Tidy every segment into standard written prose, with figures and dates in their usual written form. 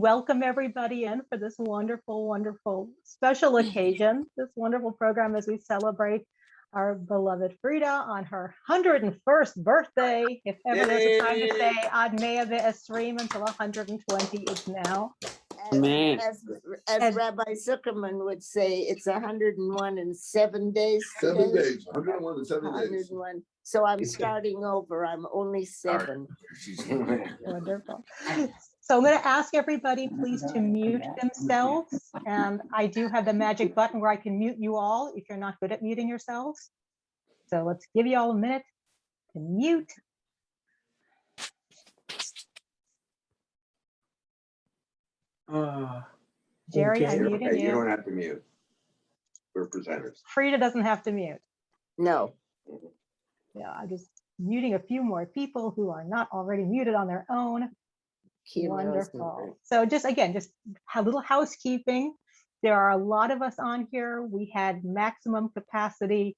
welcome everybody in for this wonderful, wonderful special occasion, this wonderful program as we celebrate our beloved Frieda on her 101st birthday. If ever there's a time to say Ad Mea Ve'esrim until 120 is now. As Rabbi Zuckerman would say, it's 101 in 7 days. 7 days, 101 in 7 days. 101. So I'm starting over. I'm only 7. Wonderful. So I'm going to ask everybody, please, to mute themselves. And I do have the magic button where I can mute you all if you're not good at muting yourselves. So let's give you all a minute to mute. Jerry, I muted you. You don't have to mute. We're presenters. Frieda doesn't have to mute. No. Yeah, I'm just muting a few more people who are not already muted on their own. Wonderful. So just again, just a little housekeeping. There are a lot of us on here. We had maximum capacity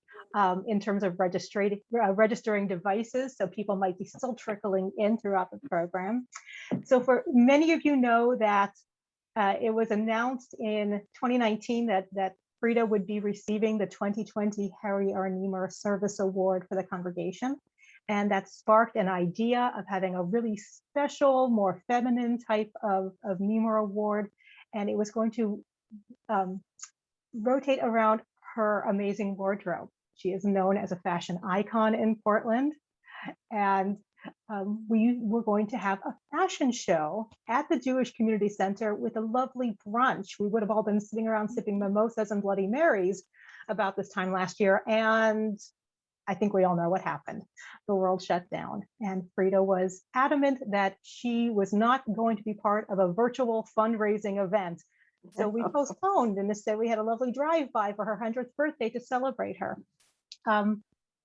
in terms of registering devices, so people might be still trickling in throughout the program. So for many of you know that it was announced in 2019 that Frieda would be receiving the 2020 Harry R. Nemer Service Award for the congregation. And that sparked an idea of having a really special, more feminine type of Nemer Award. And it was going to rotate around her amazing wardrobe. She is known as a fashion icon in Portland. And we were going to have a fashion show at the Jewish Community Center with a lovely brunch. We would have all been sitting around sipping mimosas and Bloody Marys about this time last year. And I think we all know what happened. The world shut down, and Frieda was adamant that she was not going to be part of a virtual fundraising event. So we postponed, and instead we had a lovely drive-by for her 100th birthday to celebrate her.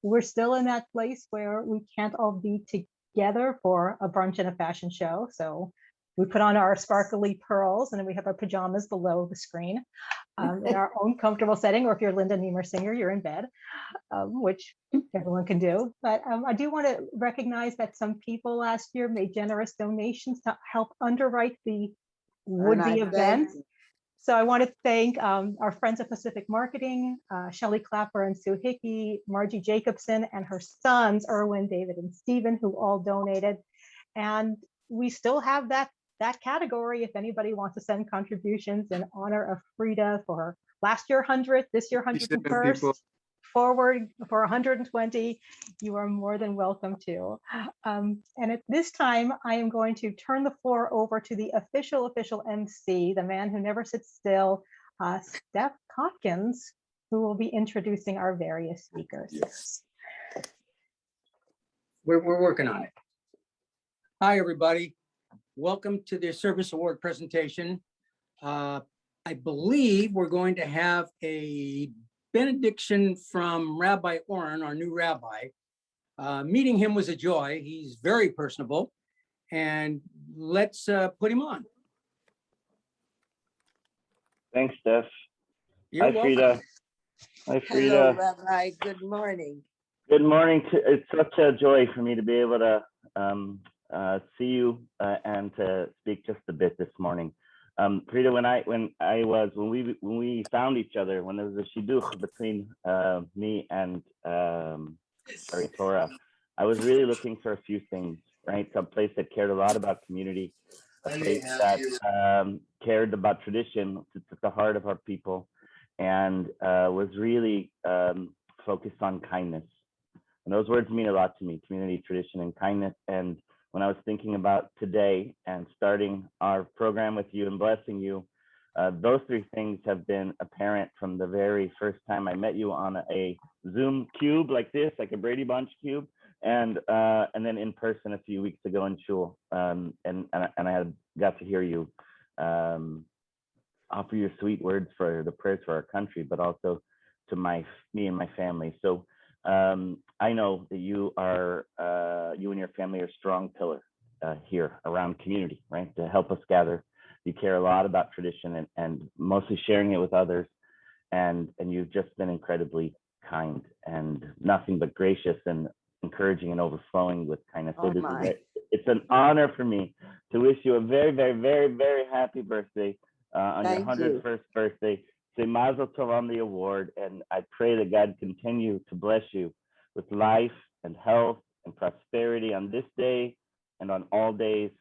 We're still in that place where we can't all be together for a brunch and a fashion show. So we put on our sparkly pearls, and then we have our pajamas below the screen in our own comfortable setting. Or if you're Linda Nemer Singer, you're in bed, which everyone can do. But I do want to recognize that some people last year made generous donations to help underwrite the would-be event. So I want to thank our friends at Pacific Marketing, Shelley Clapper and Sue Hickey, Margie Jacobson, and her sons, Erwin, David, and Stephen, who all donated. And we still have that category if anybody wants to send contributions in honor of Frieda for last year 100th, this year 101st, forward for 120. You are more than welcome to. And at this time, I am going to turn the floor over to the official MC, the man who never sits still, Steph Cotkins, who will be introducing our various speakers. Yes. We're working on it. Hi, everybody. Welcome to the Service Award presentation. I believe we're going to have a benediction from Rabbi Oren, our new rabbi. Meeting him was a joy. He's very personable. And let's put him on. Thanks, Steph. You're Hi, Frieda. Hi, Frieda. Hello, Rabbi. Good morning. Good morning. It's such a joy for me to be able to see you and to speak just a bit this morning. Frieda, when we found each other, when there was a shidduch between me and Torah, I was really looking for a few things, right? A place that cared a lot about community, a place that cared about tradition, it's at the heart of our people, and was really focused on kindness. And those words mean a lot to me: community, tradition, and kindness. And when I was thinking about today and starting our program with you and blessing you, those three things have been apparent from the very first time I met you on a Zoom cube like this, like a Brady Bunch cube, and then in person a few weeks ago in Shul, and I had got to hear you offer your sweet words for the prayers for our country, but also to me and my family. So I know that you and your family are a strong pillar here around community, right? To help us gather. You care a lot about tradition and mostly sharing it with others. And you've just been incredibly kind and nothing but gracious. And encouraging and overflowing with kindness. So Oh, my. it's an honor for me to wish you a very, very, very, very happy birthday on your Thank you. 101st birthday. Say Mazel Tov on the award, and I pray that God continue to bless you with life and health and prosperity on this day and on all days.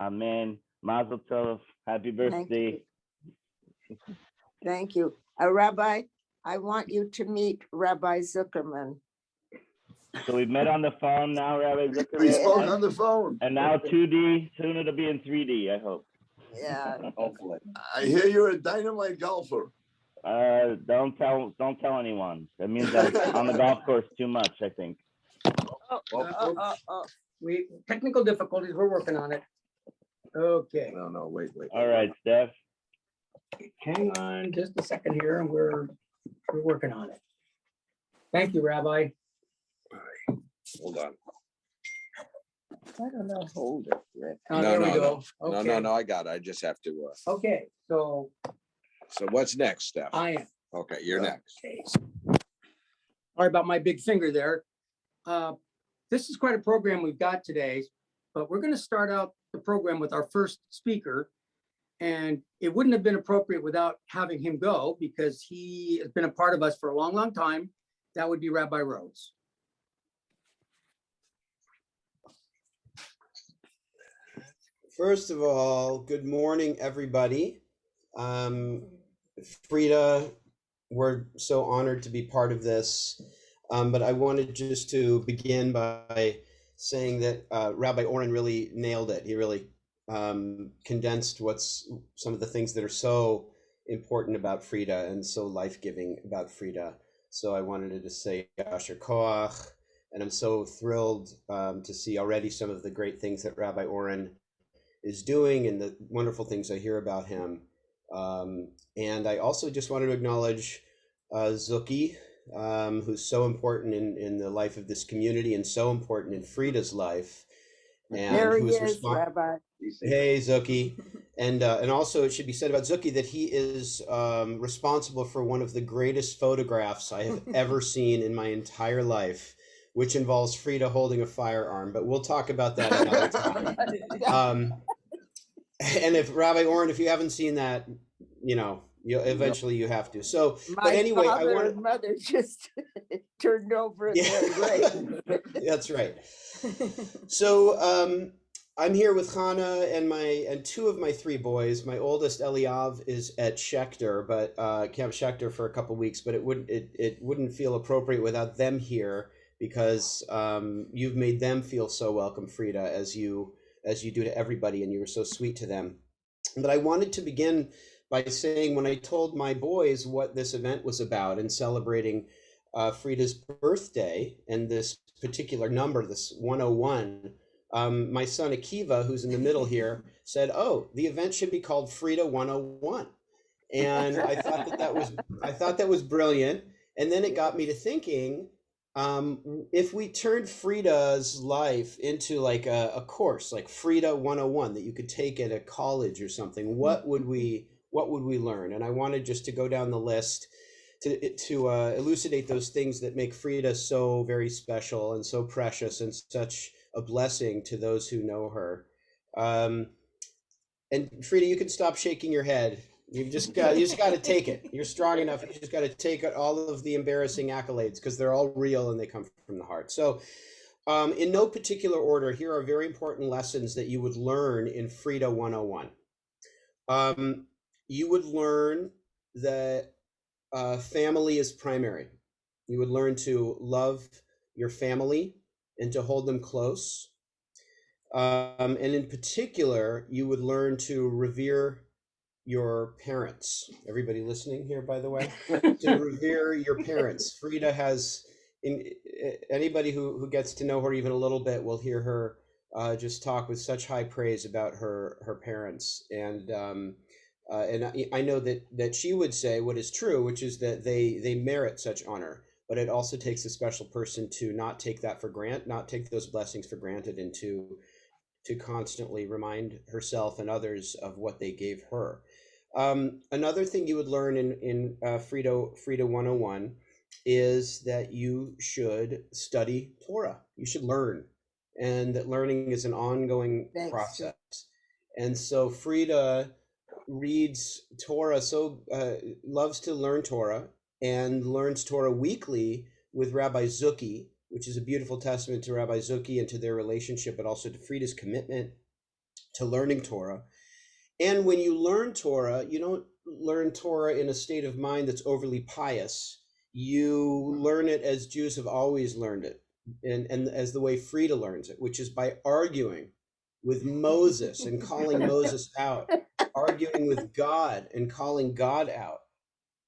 Amen. Mazel Tov. Happy birthday. Thank you. Rabbi, I want you to meet Rabbi Zuckerman. So we've met on the phone now, Rabbi We Zuckerman. spoke on the phone. And now 2D, soon it'll be in 3D, I hope. Yeah. Hopefully. I hear you're a dynamite golfer. Don't tell anyone. That means I'm on the golf course too much, I think. We technical difficulties, we're working on it. Okay, No, wait. All right, Steph. hang on just a second here, and we're working on it. Thank you, Rabbi. Hold on. I don't know, hold it. Rick. Oh, No, there we no, go. Okay. No, I got it. I just have to, Okay, so so what's next, Steph? I am. Okay, you're next. Okay. Sorry about my big finger there. This is quite a program we've got today, but we're going to start out the program with our first speaker. And it wouldn't have been appropriate without having him go because he has been a part of us for a long, long time. That would be Rabbi Rhodes. First of all, good morning, everybody. Frieda, we're so honored to be part of this. But I wanted just to begin by saying that Rabbi Oren really nailed it. He really condensed what's some of the things that are so important about Frieda and so life-giving about Frieda. So I wanted to say Yasher Koach, and I'm so thrilled to see already some of the great things that Rabbi Oren is doing and the wonderful things I hear about him. And I also just wanted to acknowledge Zuki, who's so important in the life of this community and so important in Frieda's life. And There he who is, Rabbi. Hey, Zuki. And also it should be said about Zuki that he is responsible for one of the greatest photographs I have ever seen in my entire life, which involves Frieda holding a firearm, but we'll talk about that another time. And if Rabbi Oren, if you haven't seen that, eventually you have to. So, My but anyway, I father want and mother just turned over in Yeah. their grave. That's right. So I'm here with Hannah and two of my three boys. My oldest Eliav is at Schechter, but Camp Schechter for a couple weeks. But it wouldn't feel appropriate without them here because you've made them feel so welcome, Frieda, as you do to everybody, and you were so sweet to them. But I wanted to begin by saying when I told my boys what this event was about and celebrating Frieda's birthday and this particular number, this 101, my son Akiva, who's in the middle here, said, "Oh, the event should be called Frieda 101." And I thought that was brilliant. And then it got me to thinking, if we turned Frieda's life into like a course, like Frieda 101 that you could take at a college or something, what would we learn? And I wanted just to go down the list to elucidate those things that make Frieda so very special and so precious and such a blessing to those who know her. And Frieda, you can stop shaking your head. You just got to take it. You're strong enough. You just got to take all of the embarrassing accolades because they're all real and they come from the heart. So in no particular order, here are very important lessons that you would learn in Frieda 101. You would learn that family is primary. You would learn to love your family and to hold them close. And in particular, you would learn to revere your parents. Everybody listening here, by the way, to revere your parents. Frieda has, anybody who gets to know her even a little bit will hear her just talk with such high praise about her parents. And I know that she would say what is true, which is that they merit such honor. But it also takes a special person to not take that for granted, not take those blessings for granted, and to constantly remind herself and others of what they gave her. Another thing you would learn in Frieda 101 is that you should study Torah. You should learn, and that learning is an ongoing Thanks. process. And so Frieda reads Torah, loves to learn Torah, and learns Torah weekly with Rabbi Zuki, which is a beautiful testament to Rabbi Zuki and to their relationship, but also to Frieda's commitment to learning Torah. And when you learn Torah, you don't learn Torah in a state of mind that's overly pious. You learn it as Jews have always learned it, and as the way Frieda learns it, which is by arguing with Moses and calling Moses out, arguing with God and calling God out,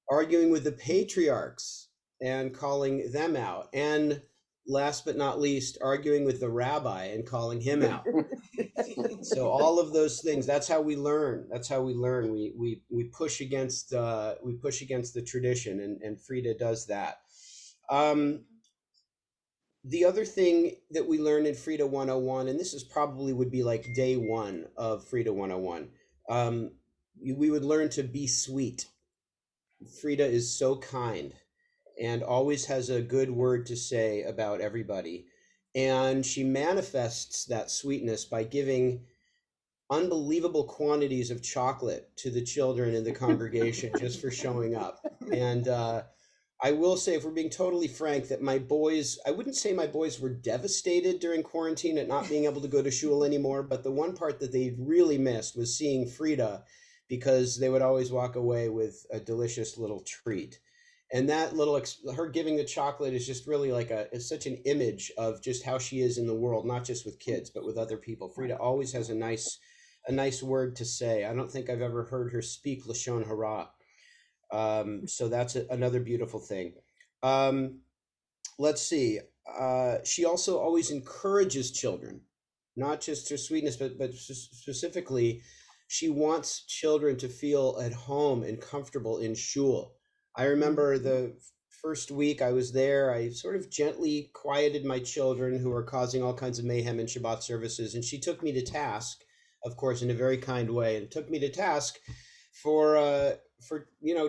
arguing with the patriarchs and calling them out, and last but not least, arguing with the rabbi and calling him out. So all of those things, that's how we learn. That's how we learn. We push against the tradition, and Frieda does that. The other thing that we learn in Frieda 101, and this is probably would be like day one of Frieda 101, we would learn to be sweet. Frieda is so kind and always has a good word to say about everybody. And she manifests that sweetness by giving unbelievable quantities of chocolate to the children in the congregation just for showing up. And I will say, if we're being totally frank, that my boys, I wouldn't say my boys were devastated during quarantine at not being able to go to shul anymore, but the one part that they really missed was seeing Frieda, because they would always walk away with a delicious little treat. And that little, her giving the chocolate is just really like it's such an image of just how she is in the world, not just with kids, but with other people. Frieda always has a nice word to say. I don't think I've ever heard her speak Lashon Hara. So that's another beautiful thing. Let's see. She also always encourages children, not just her sweetness, but specifically, she wants children to feel at home and comfortable in shul. I remember the first week I was there, I sort of gently quieted my children who were causing all kinds of mayhem in Shabbat services, and she took me to task, of course, in a very kind way, and took me to task for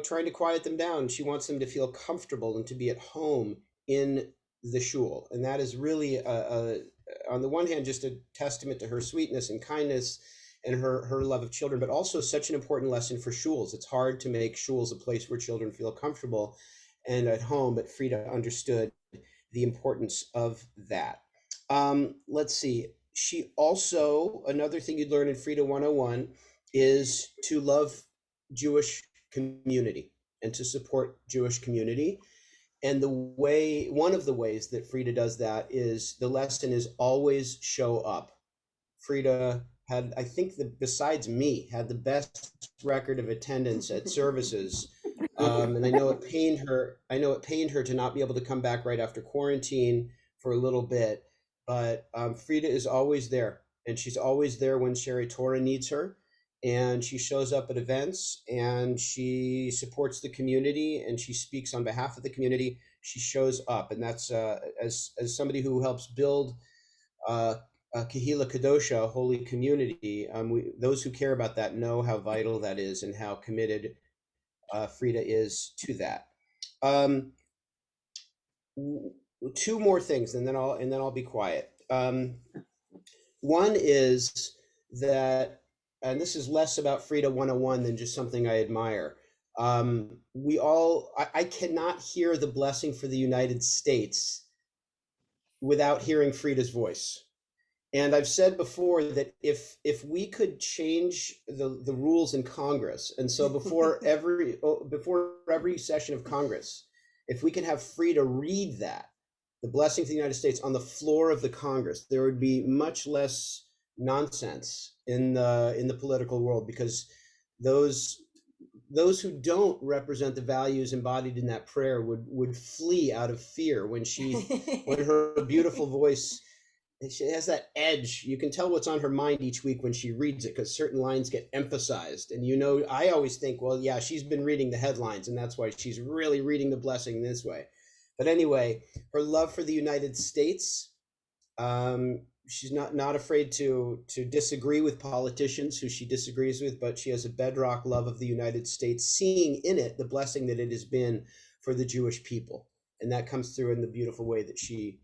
trying to quiet them down. She wants them to feel comfortable and to be at home in the shul, and that is really on the one hand just a testament to her sweetness and kindness and her love of children, but also such an important lesson for shuls. It's hard to make shuls a place where children feel comfortable and at home, but Frieda understood the importance of that. Let's see. She also, another thing you'd learn in Frieda 101 is to love Jewish community and to support Jewish community. And one of the ways that Frieda does that is the lesson is always show up. Frieda had, I think, besides me, had the best record of attendance at services. And I know it pained her. I know it pained her to not be able to come back right after quarantine for a little bit. But Frieda is always there, and she's always there when Sherry Torah needs her. And she shows up at events, and she supports the community, and she speaks on behalf of the community. She shows up, and that's as somebody who helps build Kehila Kadosha, a holy community. Those who care about that know how vital that is and how committed Frieda is to that. Two more things, and then I'll be quiet. One is that, and this is less about Frieda 101 than just something I admire. I cannot hear the blessing for the United States without hearing Frieda's voice. And I've said before that if we could change the rules in Congress, and so before every session of Congress, if we could have Frieda read that, the blessing for the United States, on the floor of the Congress, there would be much less nonsense in the political world, because those who don't represent the values embodied in that prayer would flee out of fear when her beautiful voice. She has that edge. You can tell what's on her mind each week when she reads it, because certain lines get emphasized. And I always think, well, yeah, she's been reading the headlines, and that's why she's really reading the blessing this way. But anyway, her love for the United States, she's not afraid to disagree with politicians who she disagrees with, but she has a bedrock love of the United States, seeing in it the blessing that it has been for the Jewish people. and that comes through in the beautiful way that she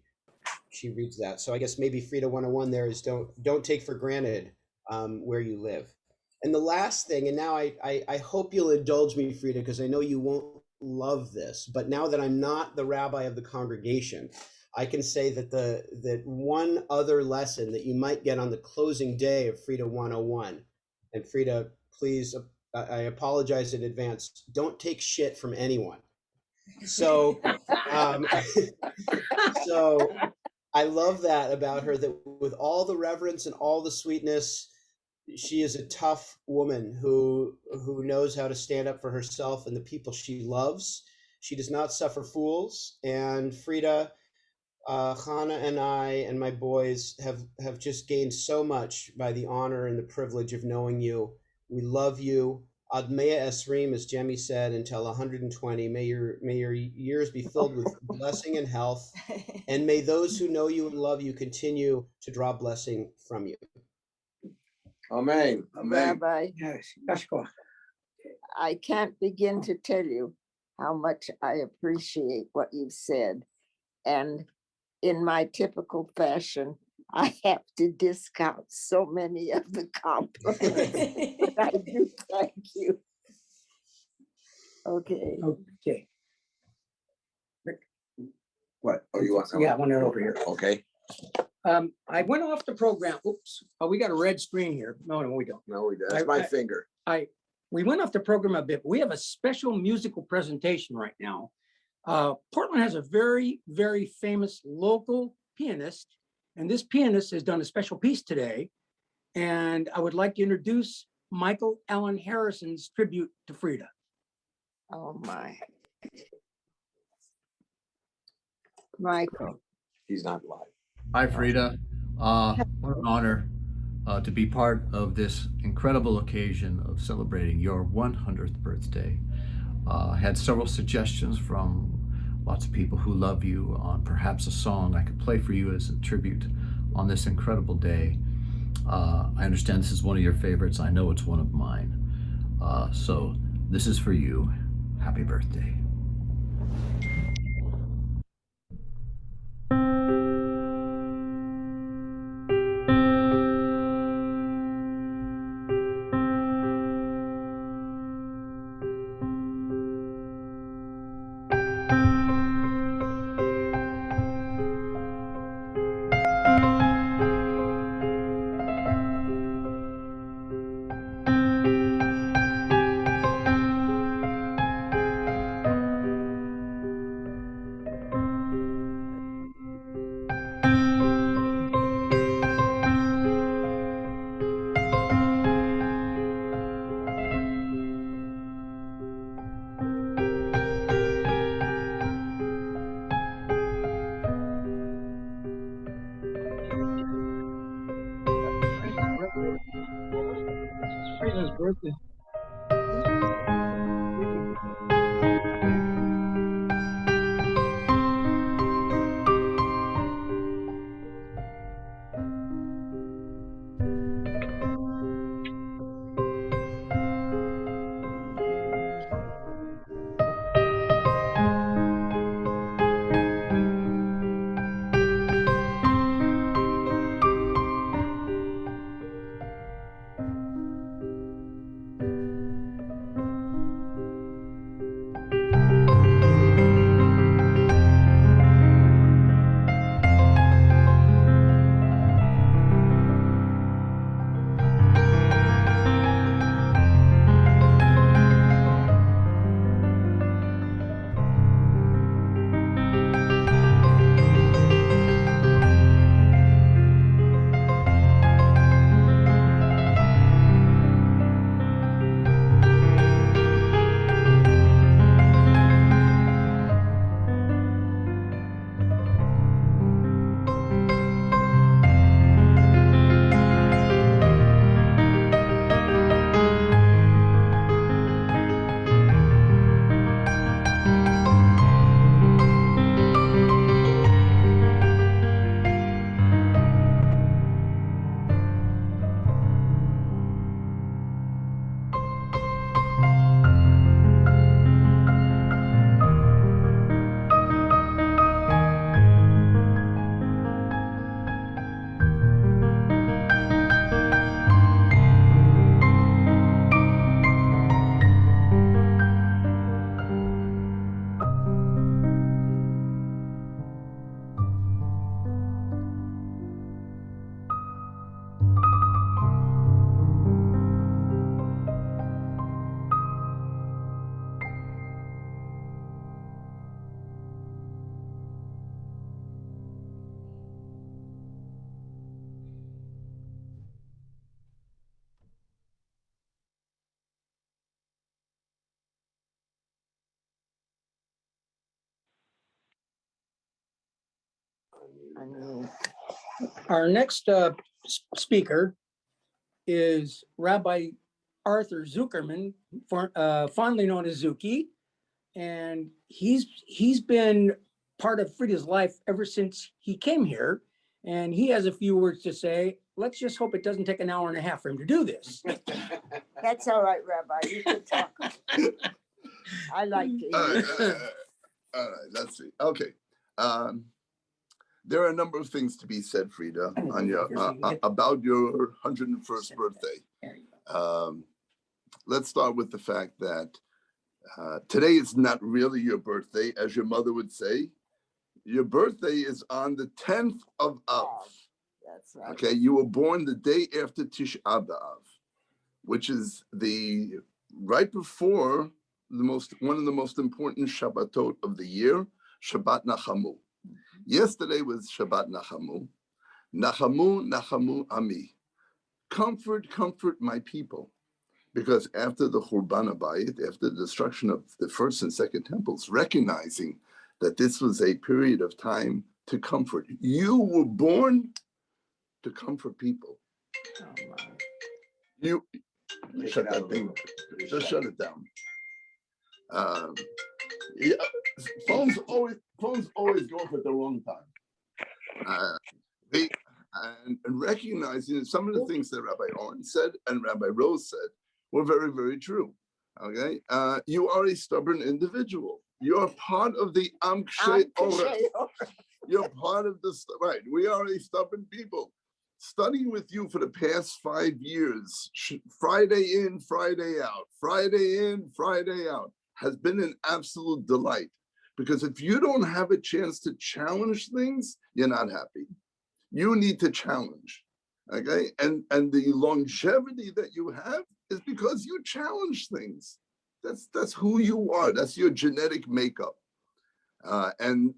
reads that. So I guess maybe Frieda 101 there is don't take for granted where you live. And the last thing, and now I hope you'll indulge me, Frieda, because I know you won't love this, but now that I'm not the rabbi of the congregation, I can say that that one other lesson that you might get on the closing day of Frieda 101, and Frieda, please, I apologize in advance, don't take shit from anyone. So, so I love that about her, that with all the reverence and all the sweetness, she is a tough woman who knows how to stand up for herself and the people she loves. She does not suffer fools. And Frieda, Hannah and I and my boys have just gained so much by the honor and the privilege of knowing you. We love you. Ad mea esrim, as Jemmy said, until 120. May your years be filled with blessing and health. And may those who know you and love you continue to draw blessing from you. Amen. Amen. Rabbi, Yes, Yashko. I can't begin to tell you how much I appreciate what you've said. And in my typical fashion, I have to discount so many of the compliments. But I do thank you. Okay. Okay, What? Oh, you want? yeah, I want it over here. Okay. I went off the program. Oops. Oh, we got a red screen here. No, we don't. No, that's my finger. We went off the program a bit. We have a special musical presentation right now. Portland has a very, very famous local pianist, and this pianist has done a special piece today. And I would like to introduce Michael Allen Harrison's tribute to Frieda. Oh, my. Michael. He's not live. Hi, Frieda. What an honor to be part of this incredible occasion of celebrating your 100th birthday. I had several suggestions from lots of people who love you on perhaps a song I could play for you as a tribute on this incredible day. I understand this is one of your favorites. I know it's one of mine. So this is for you. Happy birthday. Frieda's birthday. I mean, Our next speaker is Rabbi Arthur Zuckerman, fondly known as Zuki. And he's been part of Frieda's life ever since he came here. And he has a few words to say. Let's just hope it doesn't take an hour and a half for him to do this. that's all right, Rabbi. You can talk. I like to hear. All right, let's see. Okay. There are a number of things to be said, Frieda, on your about your 101st birthday. Let's start with the fact that today is not really your birthday, as your mother would say. Your birthday is on the 10th of Av. That's right. Okay, you were born the day after Tisha B'Av, which is the right before one of the most important Shabbatot of the year, Shabbat Nachamu. Yesterday was Shabbat Nachamu. Nachamu, Nachamu Ami. Comfort, comfort my people. Because after the Churban Abayit, after the destruction of the first and second temples, recognizing that this was a period of time to comfort. You were born to comfort people. Oh, my. You shut that thing. Just shut it down. Yeah, phones always go off at the wrong time. And recognizing that some of the things that Rabbi Owen said and Rabbi Rose said were very, very true. Okay, you are a stubborn individual. You're part of the Am Kshe Orech. You're part of this, right? We are a stubborn people. Studying with you for the past 5 years, Friday in, Friday out, Friday in, Friday out, has been an absolute delight. Because if you don't have a chance to challenge things, you're not happy. You need to challenge, okay? And the longevity that you have is because you challenge things. That's who you are. That's your genetic makeup. And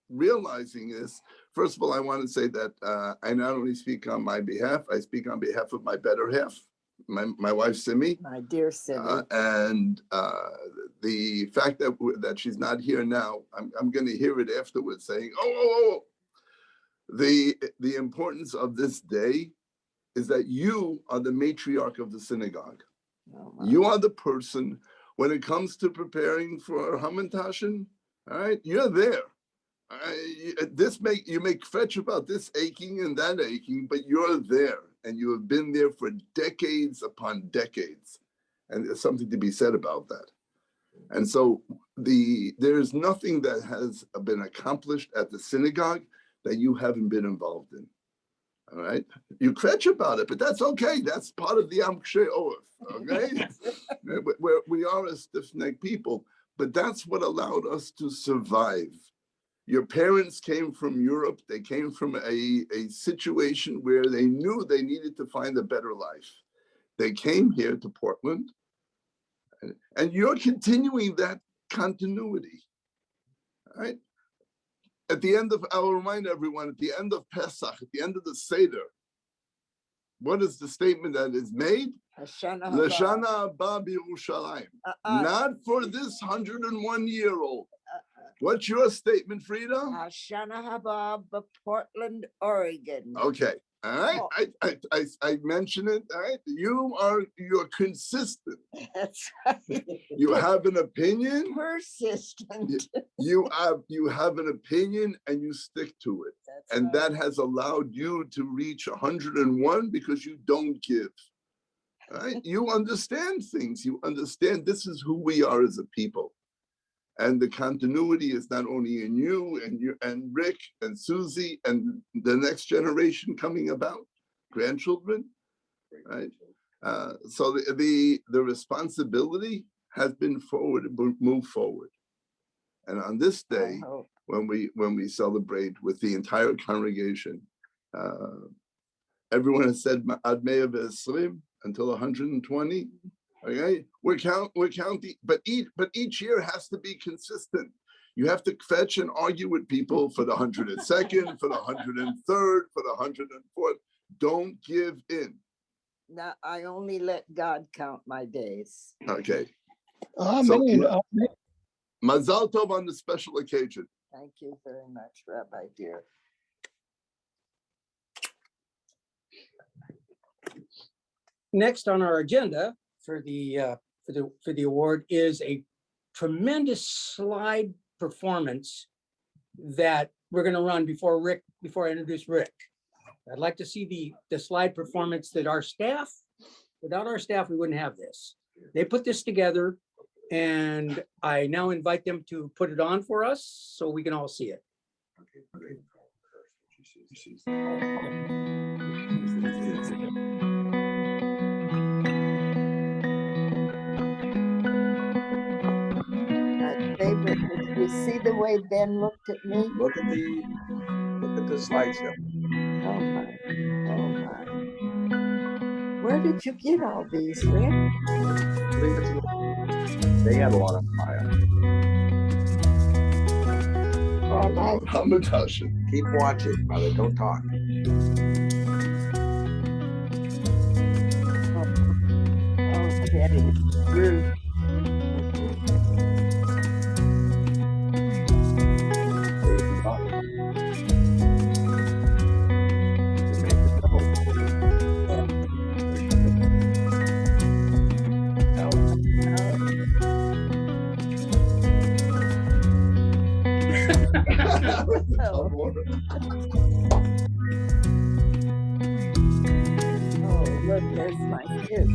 realizing this, first of all, I want to say that I not only speak on my behalf, I speak on behalf of my better half, my wife Simi. My dear Simi. And the fact that she's not here now, I'm going to hear it afterwards saying, oh. The importance of this day is that you are the matriarch of the synagogue. Oh, you are the person, when it comes to preparing for Hamantashen, all right, you're there. You make fetch about this aching and that aching, but you're there, and you have been there for decades upon decades. And there's something to be said about that. And so there's nothing that has been accomplished at the synagogue that you haven't been involved in. All right, you kvetch about it, but that's okay. That's part of the Am Kshe Orech. Okay, we are a stiff-necked people, but that's what allowed us to survive. Your parents came from Europe. They came from a situation where they knew they needed to find a better life. They came here to Portland, and you're continuing that continuity. All right. I'll remind everyone, at the end of Pesach, at the end of the Seder, what is the statement that is made? L'shana haba b'Yerushalayim. Not for this 101-year-old. What's your statement, Frieda? Hashana haba Portland, Oregon. Okay. All right. I mentioned it. All right. You're consistent. That's right. You have an opinion. Persistent. You have an opinion and you stick to it. That's right. That has allowed you to reach 101 because you don't give. Right? You understand things. You understand this is who we are as a people. And the continuity is not only in you and Rick and Susie and the next generation coming about, grandchildren, right? So the responsibility has been moved forward. And on this day, when we celebrate with the entire congregation, everyone has said Ad Mea V'Esrim until 120. Okay, we're counting, but each year has to be consistent. You have to fetch and argue with people for the 102nd, for the 103rd, for the 104th. Don't give in. Now I only let God count my days. Okay. Amen. Mazal tov on the special occasion. Thank you very much, Rabbi dear. next on our agenda for the award is a tremendous slide performance that we're going to run before I introduce Rick. I'd like to see the slide performance that our staff, without our staff, we wouldn't have this. They put this together, and I now invite them to put it on for us so we can all see it. My favorite, did you see the way Ben looked at me? Look at the slideshow. Oh my, oh my. Where did you get all these, Rick? Leave it to them. They had a lot of fire. Well, Hamantaschen. Keep watching, mother. Don't talk. Okay, rude. Oh, look, there's my kids.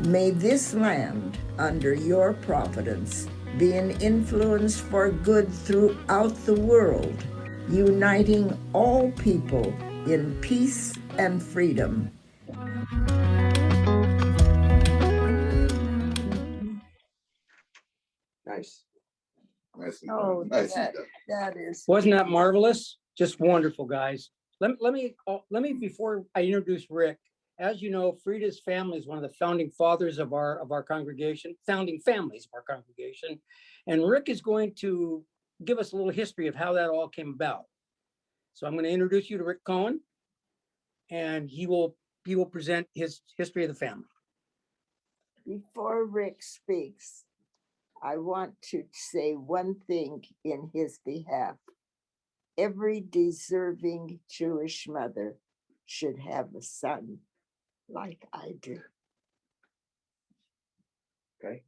May this land, under your providence, be an influence for good throughout the world, uniting all people in peace and freedom. Nice. Nicely Oh, done. Nicely that, done. that is. Wasn't that marvelous? Just wonderful, guys. Let me, before I introduce Rick, as you know, Frieda's family is one of the founding fathers of our congregation, founding families of our congregation. And Rick is going to give us a little history of how that all came about. So I'm going to introduce you to Rick Cohen, and he will present his history of the family. Before Rick speaks, I want to say one thing in his behalf. Every deserving Jewish mother should have a son like I do. Okay.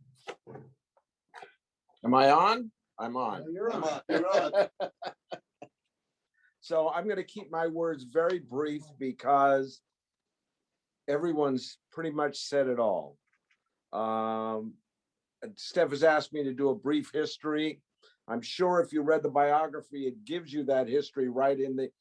Am I on? I'm on. You're on. You're on. So I'm going to keep my words very brief because everyone's pretty much said it all. Steph has asked me to do a brief history. I'm sure if you read the biography, it gives you that history right in the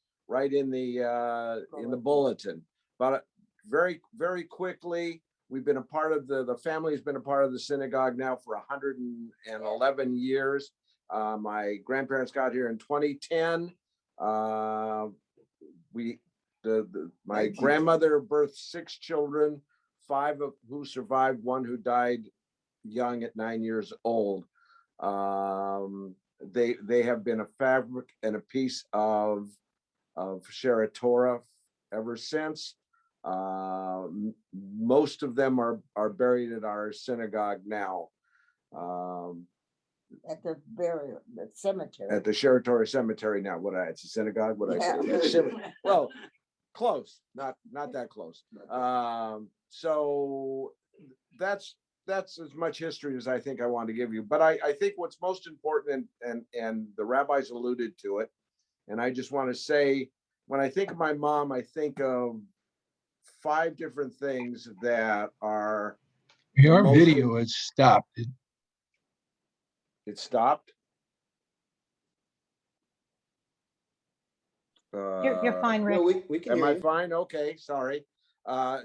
bulletin. But very, very quickly, we've been a part of the family's been a part of the synagogue now for 111 years. My grandparents got here in 2010. My grandmother birthed 6 children, 5 of who survived, 1 who died young at 9 years old. They have been a fabric and a piece of Shara Torah ever since. Most of them are buried at our synagogue now. At the cemetery. At the Shara Torah cemetery now. It's a synagogue. Well, close, not that close. So that's as much history as I think I want to give you. But I think what's most important, and the rabbis alluded to it, and I just want to say, when I think of my mom, I think of 5 different things that are Your most. video has stopped. It stopped. You're fine, Rick. No, we can Am hear I you. fine? Okay, sorry.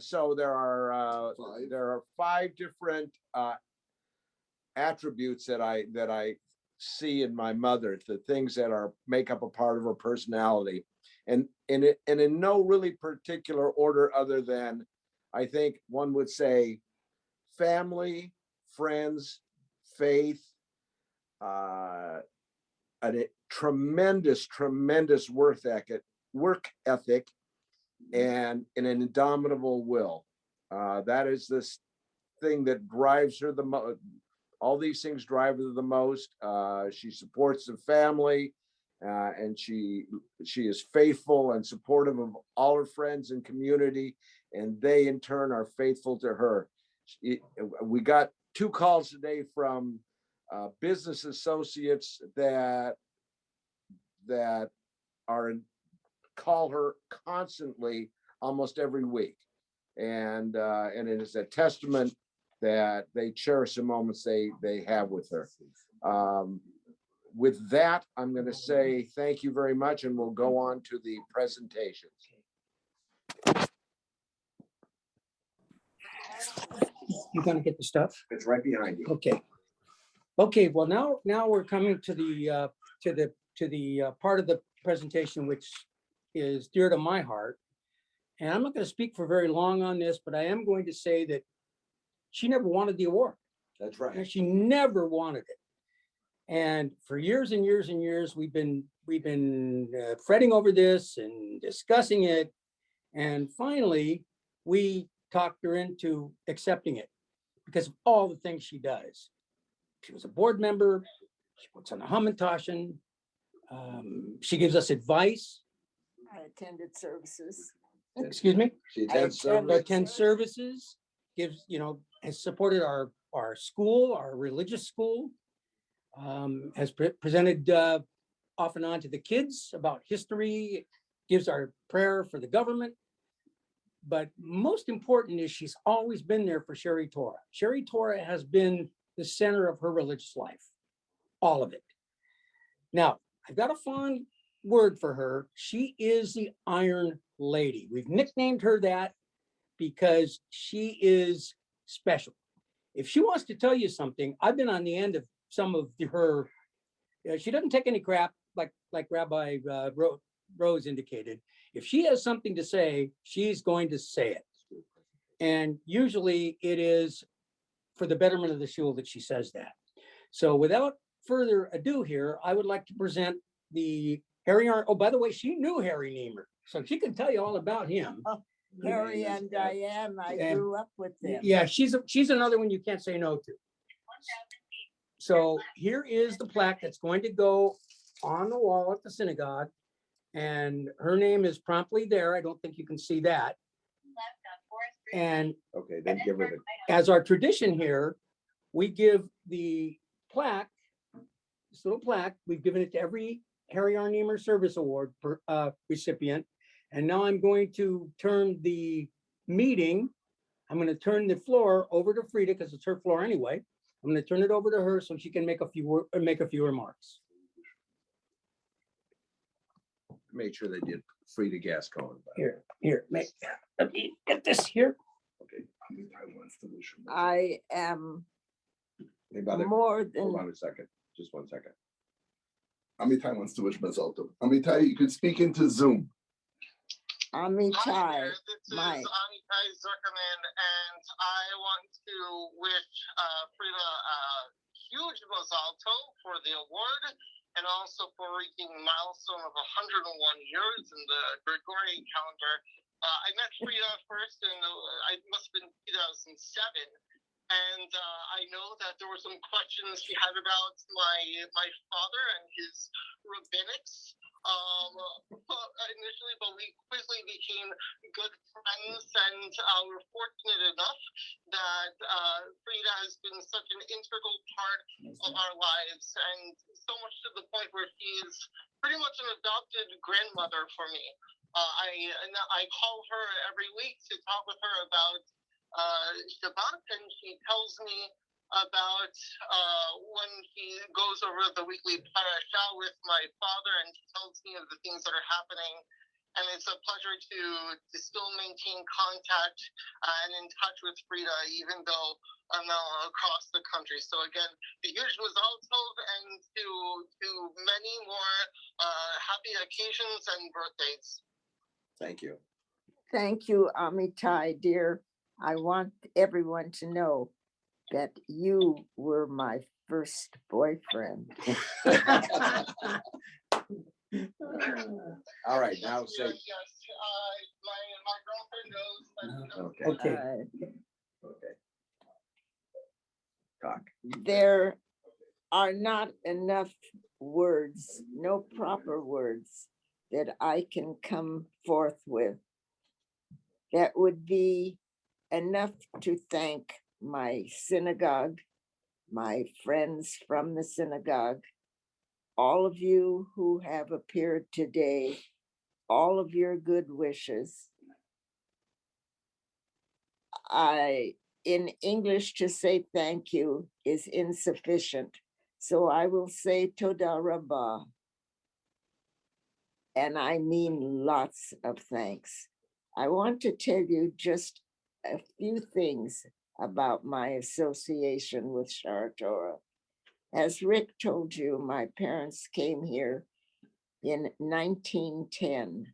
So there are 5 different attributes that I see in my mother, the things that make up a part of her personality, and in no really particular order, other than I think one would say family, friends, faith, a tremendous work ethic, and an indomitable will. That is this thing that drives her the most. All these things drive her the most. She supports the family, and she is faithful and supportive of all her friends and community, and they in turn are faithful to her. We got 2 calls today from business associates that call her constantly, almost every week, and it is a testament that they cherish the moments they have with her. With that, I'm going to say thank you very much, and we'll go on to the presentations. You gonna get the stuff? It's right behind you. Okay. Well, now we're coming to the part of the presentation which is dear to my heart. And I'm not going to speak for very long on this, but I am going to say that she never wanted the award. That's right. She never wanted it. And for years and years and years, we've been fretting over this and discussing it. And finally, we talked her into accepting it because of all the things she does. She was a board member. She works on the Hamantaschen. She gives us advice. I attended services. Excuse me? She attends Attends services, has supported our school, our religious school, has presented off and on to the kids about history, gives our prayer for the government. But most important is she's always been there for Sherry Torah. Sherry Torah has been the center of her religious life, all of it. Now, I've got a fond word for her. She is the Iron Lady. We've nicknamed her that because she is special. If she wants to tell you something, I've been on the end of some of her, she doesn't take any crap like Rabbi Rose indicated. If she has something to say, she's going to say it. And usually it is for the betterment of the shul that she says that. So without further ado here, I would like to present the Harry. Oh, by the way, she knew Harry Nemer, so she can tell you all about him. Harry and Diane, I grew up with them. Yeah, she's another one you can't say no to. So here is the plaque that's going to go on the wall at the synagogue, and her name is promptly there. I don't think you can see that. And okay, then give her the. As our tradition here, we give the plaque, this little plaque, we've given it to every Harry R. Nemer Service Award recipient. And now I'm going to turn the meeting, I'm going to turn the floor over to Frieda because it's her floor anyway. I'm going to turn it over to her so she can make a few remarks. Make sure they did Frieda gas Cohen. Here, let me get this here. Okay. I am Hey, brother, more than. hold on a second. Just 1 second. Amitai wants to wish Mazal Tov. Amitai, you could speak into Zoom. Amitai, this is Amitai Zuckerman, and I want to wish Frieda a huge Mazal Tov for the award, and also for reaching a milestone of 101 years in the Gregorian calendar. I met Frieda first in, I must have been 2007. And I know that there were some questions she had about my father and his rabbinics. initially, but we quickly became good friends, and we're fortunate enough that Frieda has been such an integral part of our lives, and so much to the point where she is pretty much an adopted grandmother for me. I call her every week to talk with her about Shabbat, and she tells me about when he goes over the weekly parasha with my father, and he tells me of the things that are happening. And it's a pleasure to still maintain contact and in touch with Frieda, even though I'm now across the country. So again, a huge mazal tov, and to many more happy occasions and birthdays. Thank you. Thank you, Amitai, dear. I want everyone to know that you were my first boyfriend. All right, now say. Yes, my girlfriend knows that. Okay. Okay. Okay. Talk. There are not enough words, no proper words that I can come forth with that would be enough to thank my synagogue, my friends from the synagogue, all of you who have appeared today, all of your good wishes. In English, to say thank you is insufficient. So I will say toda rabbah. And I mean lots of thanks. I want to tell you just a few things about my association with Shara Torah. As Rick told you, my parents came here in 1910.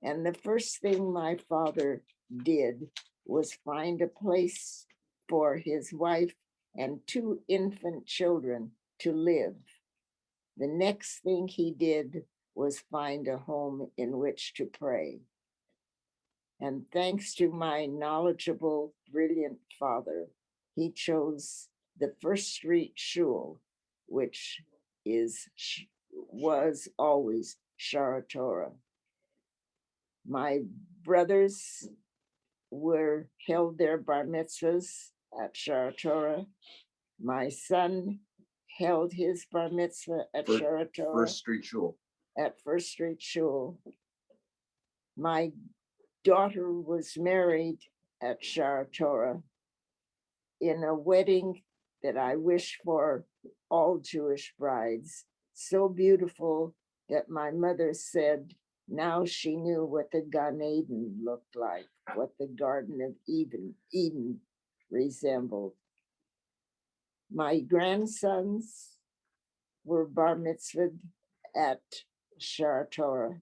And the first thing my father did was find a place for his wife and 2 infant children to live. The next thing he did was find a home in which to pray. And thanks to my knowledgeable, brilliant father, he chose the First Street Shul, which was always Shara Torah. My brothers held their bar mitzvahs at Shara Torah. My son held his bar mitzvah at Shara Torah. First Street Shul. At First Street Shul. My daughter was married at Shara Torah in a wedding that I wish for all Jewish brides, so beautiful that my mother said now she knew what the Gan Eden looked like, what the Garden of Eden resembled. My grandsons were bar mitzvahed at Shara Torah.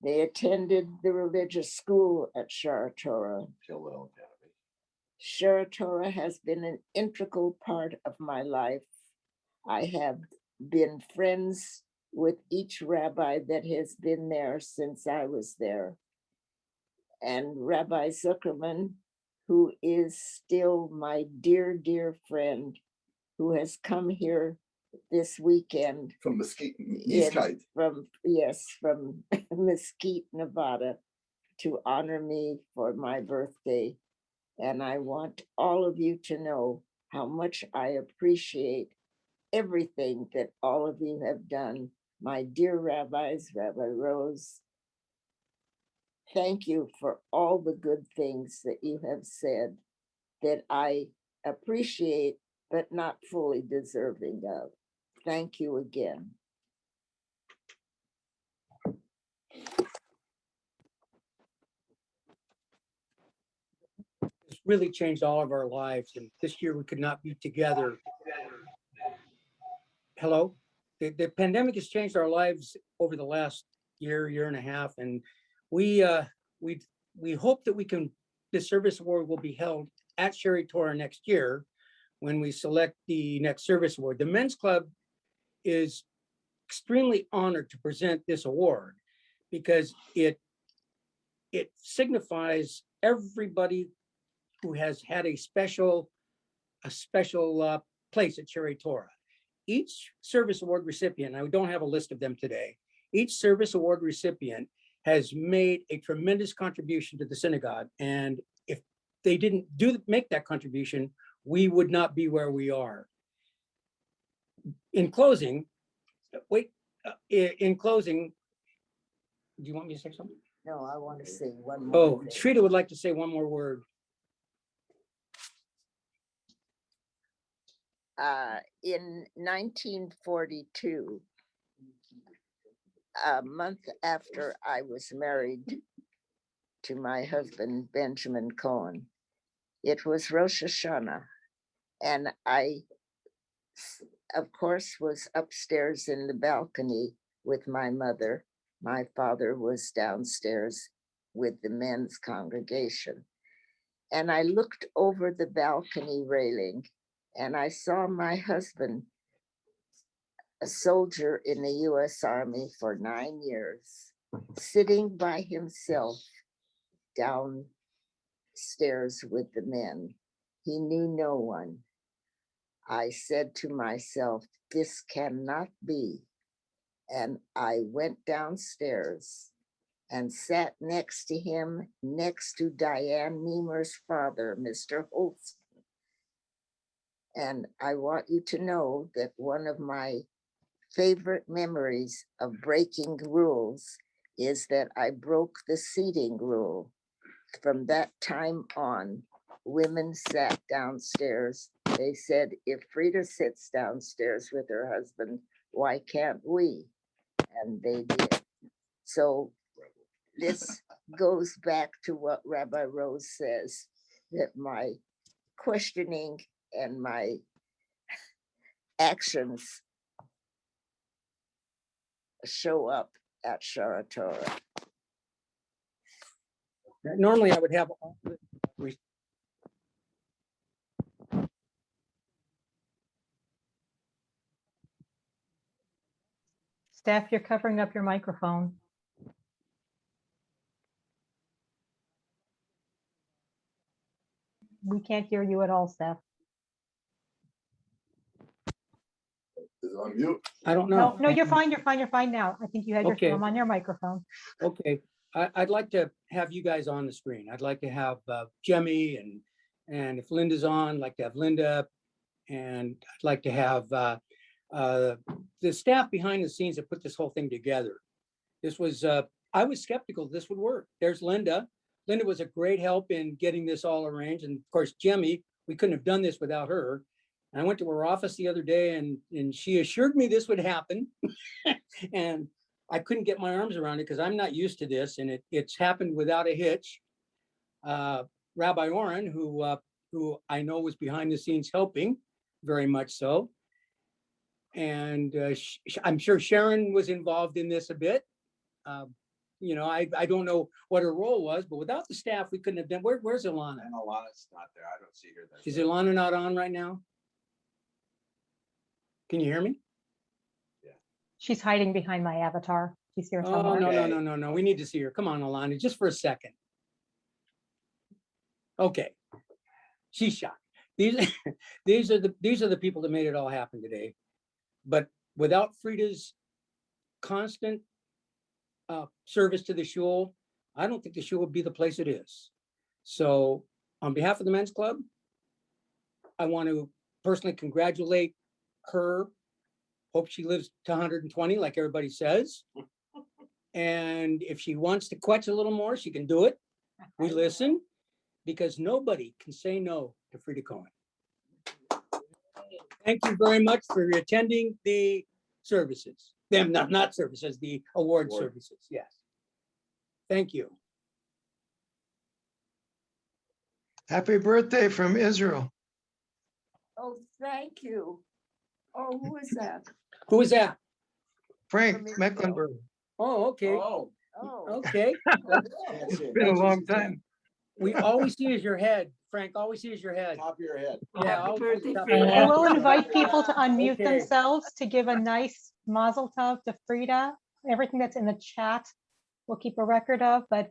They attended the religious school at Shara Torah. Shara Torah has been an integral part of my life. I have been friends with each rabbi that has been there since I was there. And Rabbi Zuckerman, who is still my dear, dear friend, who has come here this weekend. From Mesquite, Eastside. From Mesquite, Nevada, to honor me for my birthday. And I want all of you to know how much I appreciate everything that all of you have done. My dear rabbis, Rabbi Rose, thank you for all the good things that you have said that I appreciate, but not fully deserving of. Thank you again. It's really changed all of our lives, and this year we could not be together. Hello? The pandemic has changed our lives over the last year and a half, and we hope that this service award will be held at Sherry Torah next year when we select the next service award. The Men's Club is extremely honored to present this award because it signifies everybody who has had a special place at Sherry Torah. each service award recipient, I don't have a list of them today, each service award recipient has made a tremendous contribution to the synagogue. And if they didn't make that contribution, we would not be where we are. In closing, in closing, do you want me to say something? No, I want to say one more. Oh, thing. Frieda would like to say one more word. In 1942, a month after I was married to my husband, Benjamin Cohen, it was Rosh Hashanah. And I, of course, was upstairs in the balcony with my mother. My father was downstairs with the men's congregation. And I looked over the balcony railing and I saw my husband, a soldier in the US Army for 9 years, sitting by himself downstairs with the men. He knew no one. I said to myself, this cannot be. And I went downstairs and sat next to him, next to Diane Nemer's father, Mr. Holst. And I want you to know that one of my favorite memories of breaking rules is that I broke the seating rule. From that time on, women sat downstairs. They said, if Frieda sits downstairs with her husband, why can't we? And they did. So this goes back to what Rabbi Rose says, that my questioning and my actions show up at Shara Torah. Normally I would have Steph, you're covering up your microphone. We can't hear you at all, Steph. Is it on mute? I don't No, know. no, you're fine. You're fine. You're fine now. I think you had your Okay. thumb on your microphone. Okay, I'd like to have you guys on the screen. I'd like to have Jemmy and if Linda's on, I'd like to have Linda. And I'd like to have the staff behind the scenes that put this whole thing together. This was, I was skeptical this would work. There's Linda. Linda was a great help in getting this all arranged. And of course, Jemmy, we couldn't have done this without her. And I went to her office the other day and she assured me this would happen. And I couldn't get my arms around it because I'm not used to this. And it's happened without a hitch. Rabbi Oren, who I know was behind the scenes helping, very much so. And I'm sure Sharon was involved in this a bit. You know, I don't know what her role was, but without the staff, we couldn't have done. Where's Ilana? And Alana's not there. I don't see her there. Is Ilana not on right now? Can you hear me? She's hiding behind my avatar. She's here Oh, somewhere. no. We need to see her. Come on, Ilana, just for a second. Okay. She's shocked. These are the people that made it all happen today. But without Frieda's constant service to the shul, I don't think the shul would be the place it is. So on behalf of the men's club, I want to personally congratulate her. Hope she lives to 120 like everybody says. And if she wants to quetch a little more, she can do it. We listen, because nobody can say no to Frieda Cohen. Thank you very much for attending the services. Not services, the award services, yes. Thank you. Happy birthday from Israel. Oh, thank you. Oh, who is that? Who is that? Frank Mecklenburg. Oh, okay, Oh. Oh, okay. It's been a long time. We always see is your head, Frank, always see is your head. Top of your head. Yeah, happy always birthday, top of Frieda. your I head. will invite people to unmute Okay. themselves to give a nice mazel tov to Frieda. Everything that's in the chat, we'll keep a record of, but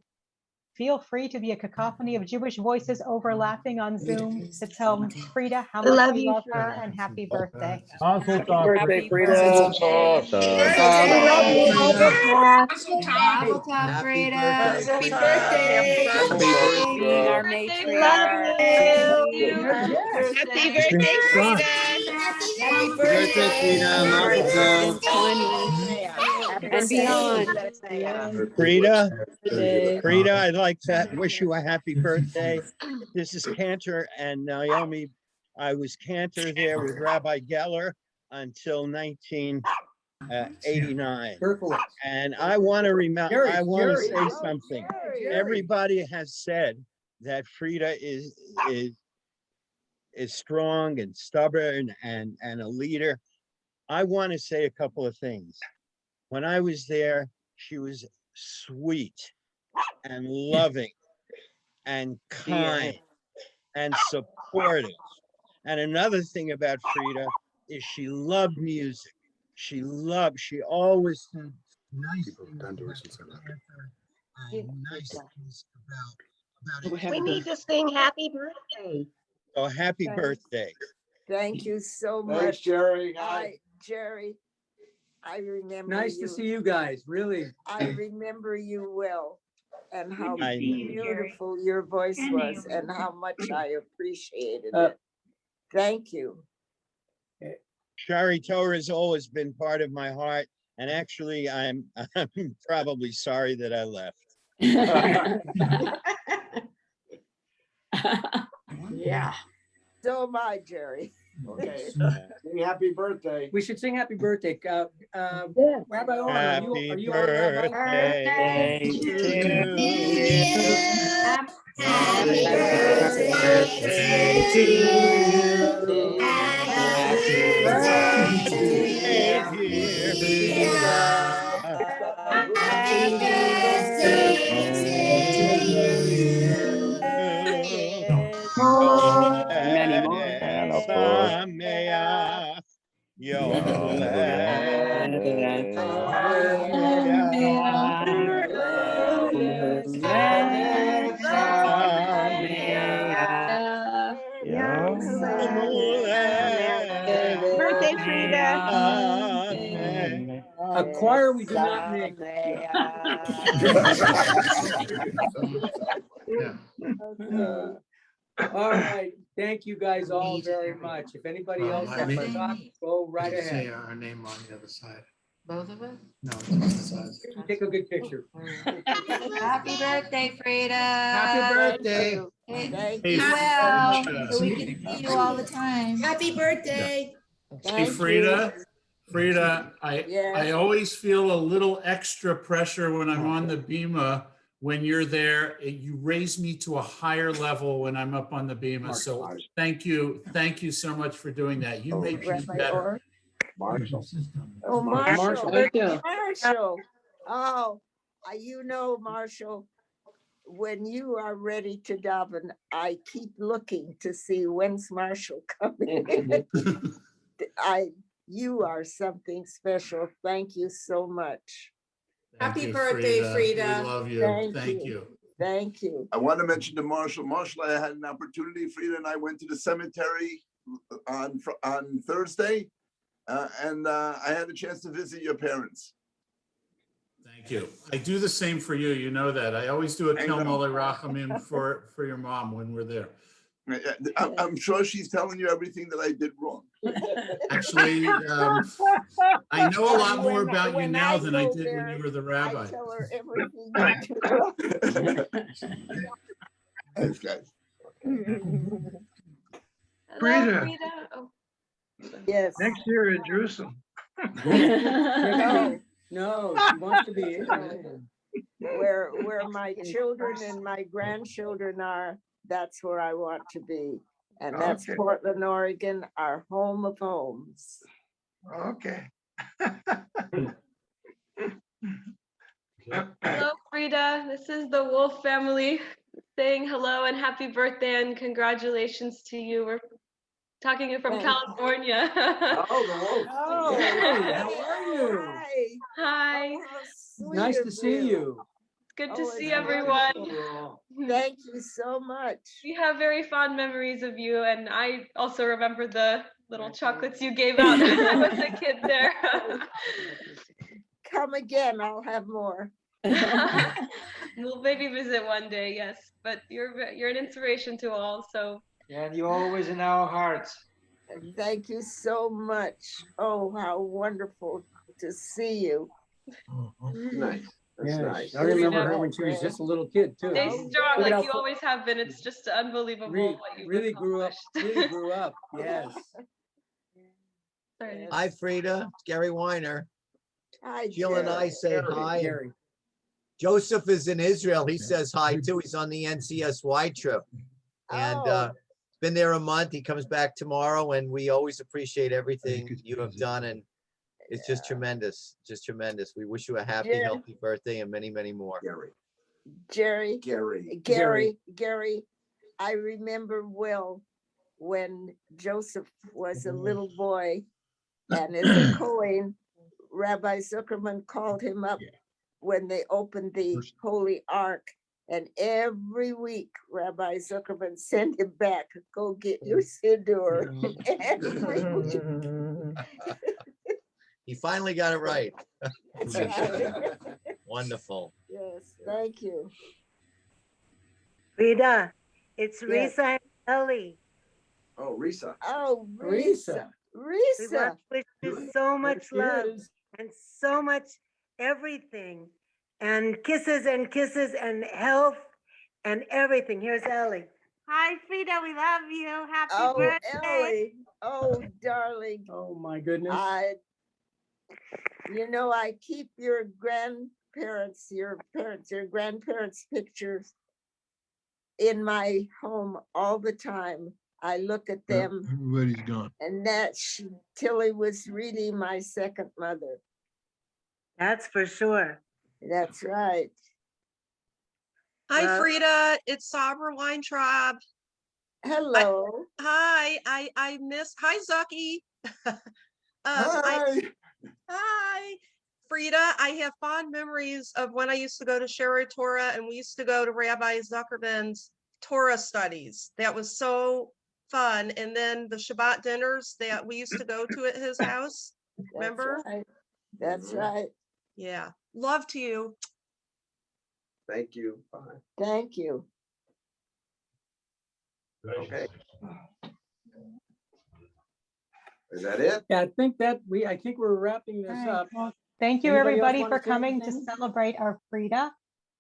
feel free to be a cacophony of Jewish voices overlapping on Zoom to tell Frieda how much we love her and happy birthday. Mazel tov, Birthday, Frida. Frida. Mazel Love you, Frida. Mazel tov, Happy Frida. birthday, Happy Frida. birthday. Happy birthday. Being our matriarch. Thank you. Happy Happy birthday. birthday, Frida. Happy birthday. Mazel tov. 20 and beyond. Frida, Birthday. Frida, I'd like to wish you a happy birthday. This is Cantor and Naomi. I was Cantor there with Rabbi Geller until 1989. And I want to remember, I want to say something. Everybody has said that Frida is strong and stubborn and a leader. I want to say a couple of things. When I was there, she was sweet and loving and kind and supportive. And another thing about Frida is she loved music. She always said nice things about Cantor and nice things about We need to sing happy birthday. So happy birthday. Thank you so much. Thanks, Jerry. Jerry, I remember Nice to see you guys, really. I remember you well, and how I know. beautiful your voice was and how much I appreciated it. Thank you. Shari Torah has always been part of my heart. And actually, I'm probably sorry that I left. Yeah. So am I, Jerry. Okay. Sing happy birthday. We should sing happy birthday. Rabbi Oren, Happy are you on, Rabbi? birthday to you. Happy birthday to you. Happy birthday to you. Happy birthday to you. Many more. And of course, Birthday, Frida. A choir we do not make. All right. Thank you guys all very much. If anybody else wants to talk, go right Say ahead. our name on the other side. Both of us? No, it's on the side. Take a good picture. Happy birthday, Frieda. Happy birthday. Hey, Hey, well, Frieda. so we can see you all the time. Happy birthday. Hey, Frieda, Frieda, I Yes. always feel a little extra pressure when I'm on the bima. When you're there, you raise me to a higher level when I'm up on the bima. So thank you so much for doing that. You make me better. Marshall. Oh, Marshall. Marshall. Marshall. Oh, you know, Marshall, when you are ready to daven, I keep looking to see when's Marshall coming. You are something special. Thank you so much. Happy birthday, Frieda. We love you. Thank you. Thank you. I want to mention to Marshall, I had an opportunity. Frieda and I went to the cemetery on Thursday, and I had a chance to visit your parents. Thank you. I do the same for you. You know that. I always do a Kel Mole Rachamim for your mom when we're there. I'm sure she's telling you everything that I did wrong. Actually, I know a lot more about you now than I did when you were the rabbi. I tell her everything you do wrong. Thanks, guys. Frida, Yes. next year in Jerusalem. No, she wants to be. Where my children and my grandchildren are, that's where I want to be. And that's Okay. Portland, Oregon, our home of homes. Okay. Hello, Frieda. This is the Wolf family saying hello and happy birthday and congratulations to you. We're talking you from Thank California. Oh, the wolf. Oh, Hey, how are you? hi. Hi. Oh, how sweet Nice of to see you. good to Oh, see it's everyone. wonderful. Thank you so much. We have very fond memories of you, and I also remember the little chocolates you gave out when I was a kid there. Come again, I'll have more. We'll maybe visit one day, yes. But you're an inspiration to all. So And you're always in our hearts. Thank you so much. Oh, how wonderful to see you. Nice. That's Yes, nice. I remember her Yeah. when she was just a little kid too. stay strong Look at like how you always have been. It's just unbelievable what you've really grew up. accomplished. Really grew up. Yes. Sorry. Hi, Frieda. It's Gary Weiner. Hi, Jill and I say Gary, hi. Gary. Joseph is in Israel. He says hi too. He's on the NCSY trip. And Oh. been there a month. He comes back tomorrow, and we always appreciate everything you have done. And it's just tremendous. Just tremendous. We wish you a happy, Yeah. healthy birthday and many, many more. Gary. Gary, I remember well when Joseph was a little boy, and as a Cohen, Rabbi Zuckerman called him up when they opened the Holy Ark. And every week, Rabbi Zuckerman sent him back, go get your Siddur. Every week. He finally got it right. That's right. Wonderful. Yes, thank you. Frieda, it's Yes. Risa and Ellie. Oh, Risa. Oh, Risa. We Risa. want to wish you so much she love is. and so much everything, and kisses and health and everything. Here's Ellie. Hi, Frieda. We love you. Happy Oh, birthday. Ellie. Oh, darling. Oh my goodness. I keep your grandparents' pictures in my home all the time. I look at them, Everybody's gone. and Tilly was really my second mother. That's for sure. That's right. Hi, Well- Frieda. It's Sabra Weintraub. Hello. Hi. I miss. Hi, Zucky. Hi. Hi, Frieda. I have fond memories of when I used to go to Sherry Torah, and we used to go to Rabbi Zuckerman's Torah studies. That was so fun. And then the Shabbat dinners that we used to go to at his house. Remember? That's right. That's right. Yeah. Love to you. Thank you. Bye. Thank you. Okay. Is that it? Yeah, I think we're wrapping this All right, up. well, thank you, Anybody else everybody, wanna for say coming to anything? celebrate our Frieda.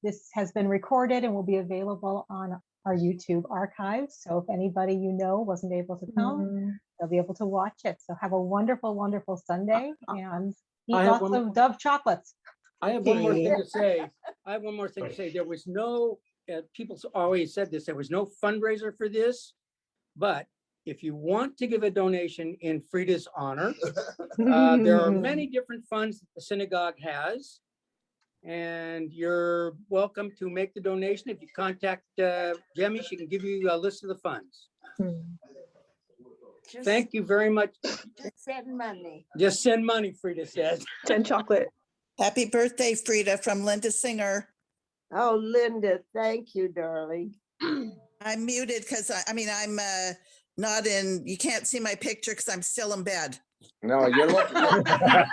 This has been recorded and will be available on our YouTube archives. So if anybody you know wasn't able to come, they'll be able to watch it. So have a wonderful, wonderful Sunday and eat I have lots one- of Dove chocolates. I have one more thing to say. There was no, people always said this, there was no fundraiser for this, but if you want to give a donation in Frieda's honor, there are many different funds that the synagogue has. And you're welcome to make the donation. If you contact Jemmy, she can give you a list of the funds. Thank you very much. Just send money. Just send money, Frieda says. 10 chocolate. Happy birthday, Frieda, from Linda Singer. Oh, Linda, thank you, darling. I'm muted because I'm not in, you can't see my picture because I'm still in bed. No, you're looking. Why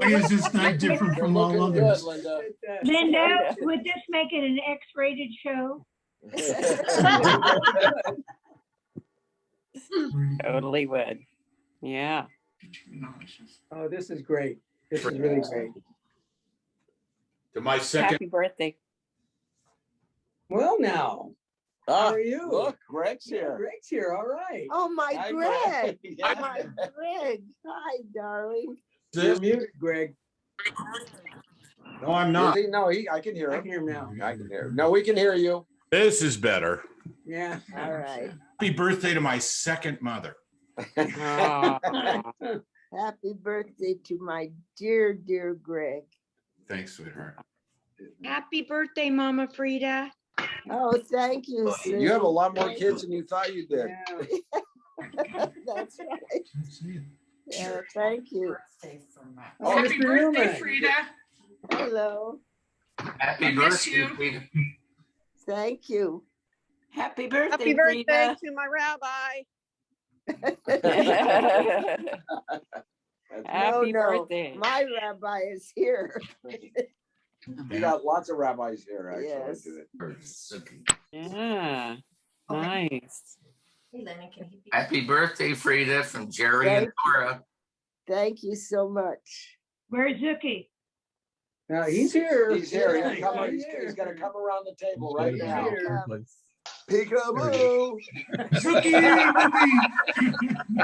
is this not different from all others? Linda, would this make it an X-rated show? Totally would. Yeah. Oh, this is great. This is really great. To my second. Happy birthday. Well, now, how are you? Look, Greg's Yeah, here. Greg's here. All right. Oh, my Hi, Greg. Greg. Yeah. My Greg. Hi, darling. You're muted, Greg. No, I'm not. Is he? No, I can hear I him. can hear him now. I can hear him. No, we can hear you. This is better. Yeah. All right. Happy birthday to my second mother. Aw. Happy birthday to my dear, dear Greg. Thanks, sweetheart. Happy birthday, Mama Frieda. Oh, thank you, Sue. You have a lot more kids than you thought you did. That's right. Yeah, thank you. Oh, Mr. Newman. Hello. Happy I miss birthday, you. Frieda. Thank you. Happy birthday, Happy birthday Frieda. to my rabbi. Happy No, birthday. my rabbi is here. We got lots of rabbis here, actually. Yes. Today. Yeah, nice. Happy birthday, Frieda, from Jerry and Tora. Thank you so much. Where's Zuki? Now he's here. He's here. Yeah, He's gonna come around the table right now. Peekaboo. Zuki,